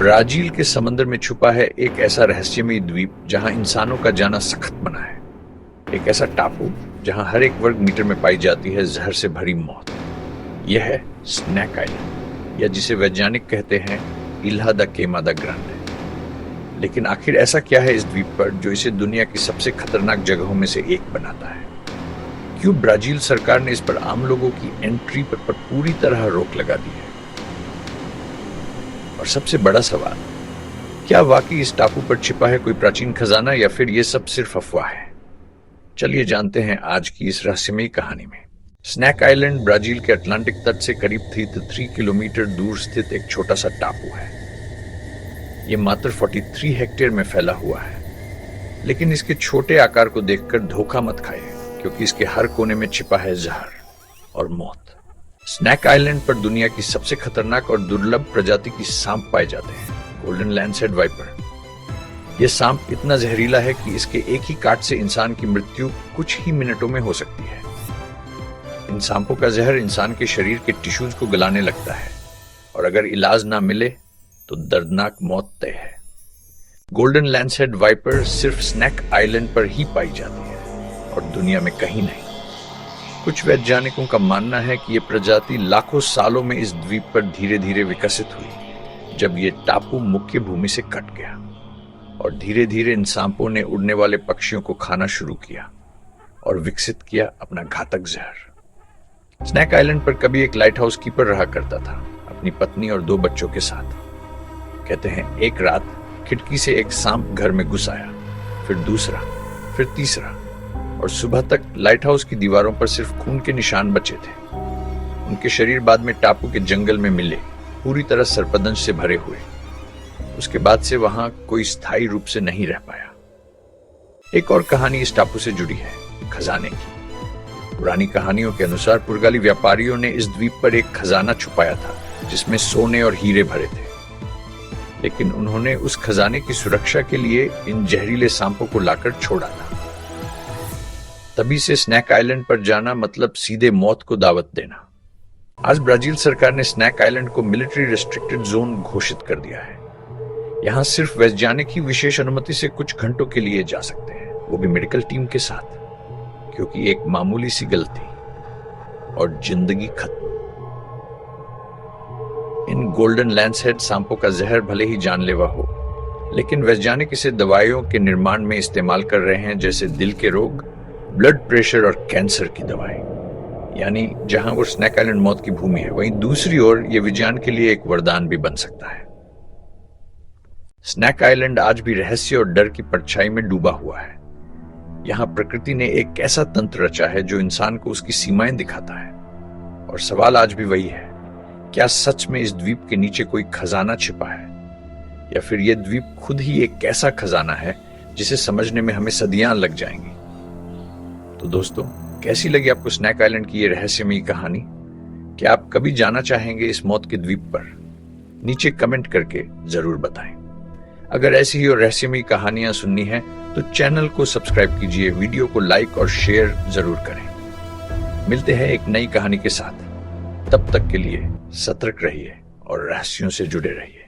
Brazil के समंदर में छुपा है एक ऐसा रहस्यमयी द्वीप जहां इंसानों का जाना सख्त मना है। एक ऐसा टापू जहां हर एक वर्ग मीटर में पाई जाती है जहर से भरी मौत। यह है स्नैक आइलैंड, या जिसे वैज्ञानिक कहते हैं इल्हा दा केमा दा ग्रांडे। लेकिन आखिर ऐसा क्या है इस द्वीप पर जो इसे दुनिया की सबसे खतरनाक जगहों में से एक बनाता है? क्यों ब्राजील सरकार ने इस पर आम लोगों की एंट्री पर पूरी तरह रोक लगा दी है? और सबसे बड़ा सवाल, क्या वाकई इस टापू पर छिपा है कोई प्राचीन खजाना, या फिर यह सब सिर्फ अफवाह है? चलिए जानते हैं आज की इस रहस्यमयी कहानी में। स्नैक आइलैंड ब्राजील के अटलांटिक तट से करीब 3 किलोमीटर दूर स्थित एक छोटा सा टापू है। यह मात्र 43 हेक्टेयर में फैला हुआ है, लेकिन इसके छोटे आकार को देखकर धोखा मत खाइए, क्योंकि इसके हर कोने में छिपा है जहर और मौत। स्नैक आइलैंड पर दुनिया की सबसे खतरनाक और दुर्लभ प्रजाति की सांप पाए जाते हैं, गोल्डन लैंडसेड वाइपर। यह सांप इतना जहरीला है कि इसके एक ही काट से इंसान की मृत्यु कुछ ही मिनटों में हो सकती है। इन सांपों का जहर इंसान के शरीर के टिश्यूज को गलाने लगता है, और अगर इलाज ना मिले तो दर्दनाक मौत तय है। गोल्डन लैंडसेड वाइपर सिर्फ स्नैक आइलैंड पर ही पाई जाती है और दुनिया में कहीं नहीं। कुछ वैज्ञानिकों का मानना है कि यह प्रजाति लाखों सालों में इस द्वीप पर धीरे धीरे विकसित हुई, जब यह टापू मुख्य भूमि से कट गया और धीरे धीरे इन सांपों ने उड़ने वाले पक्षियों को खाना शुरू किया और विकसित किया अपना घातक जहर। स्नैक आइलैंड पर कभी एक लाइट हाउस कीपर रहा करता था, अपनी पत्नी और 2 बच्चों के साथ। कहते हैं एक रात खिड़की से एक सांप घर में घुस आया, फिर दूसरा, फिर तीसरा, और सुबह तक लाइट हाउस की दीवारों पर सिर्फ खून के निशान बचे थे। उनके शरीर बाद में टापू के जंगल में मिले, पूरी तरह सर्पदंश से भरे हुए। उसके बाद से वहां कोई स्थायी रूप से नहीं रह पाया। एक और कहानी इस टापू से जुड़ी है, खजाने की। पुरानी कहानियों के अनुसार पुर्तगाली व्यापारियों ने इस द्वीप पर एक खजाना छुपाया था, जिसमें सोने और हीरे भरे थे। लेकिन उन्होंने उस खजाने की सुरक्षा के लिए इन जहरीले सांपों को लाकर छोड़ा था। तभी से स्नैक आइलैंड पर जाना मतलब सीधे मौत को दावत देना। आज ब्राजील सरकार ने स्नैक आइलैंड को मिलिट्री रेस्ट्रिक्टेड जोन घोषित कर दिया है। यहां सिर्फ वैज्ञानिक ही विशेष अनुमति से कुछ घंटों के लिए जा सकते हैं, वो भी मेडिकल टीम के साथ, क्योंकि एक मामूली सी गलती और जिंदगी खत्म। इन गोल्डन लैंडसेड सांपों का जहर भले ही जानलेवा हो, लेकिन वैज्ञानिक इसे दवाइयों के निर्माण में इस्तेमाल कर रहे हैं, जैसे दिल के रोग, ब्लड प्रेशर और कैंसर की दवाई। यानी जहां वो स्नैक आइलैंड मौत की भूमि है, वहीं दूसरी ओर यह विज्ञान के लिए एक वरदान भी बन सकता है। स्नैक आइलैंड आज भी रहस्य और डर की परछाई में डूबा हुआ है। यहां प्रकृति ने एक ऐसा तंत्र रचा है जो इंसान को उसकी सीमाएं दिखाता है। और सवाल आज भी वही है, क्या सच में इस द्वीप के नीचे कोई खजाना छिपा है, या फिर यह द्वीप खुद ही एक ऐसा खजाना है जिसे समझने में हमें सदियां लग जाएंगी? तो दोस्तों, कैसी लगी आपको स्नैक आइलैंड की ये रहस्यमयी कहानी? क्या आप कभी जाना चाहेंगे इस मौत के द्वीप पर? नीचे कमेंट करके जरूर बताएं। अगर ऐसी ही और रहस्यमयी कहानियां सुननी है तो चैनल को सब्सक्राइब कीजिए, वीडियो को लाइक और शेयर जरूर करें। मिलते हैं एक नई कहानी के साथ। तब तक के लिए सतर्क रहिए और रहस्यों से जुड़े रहिए।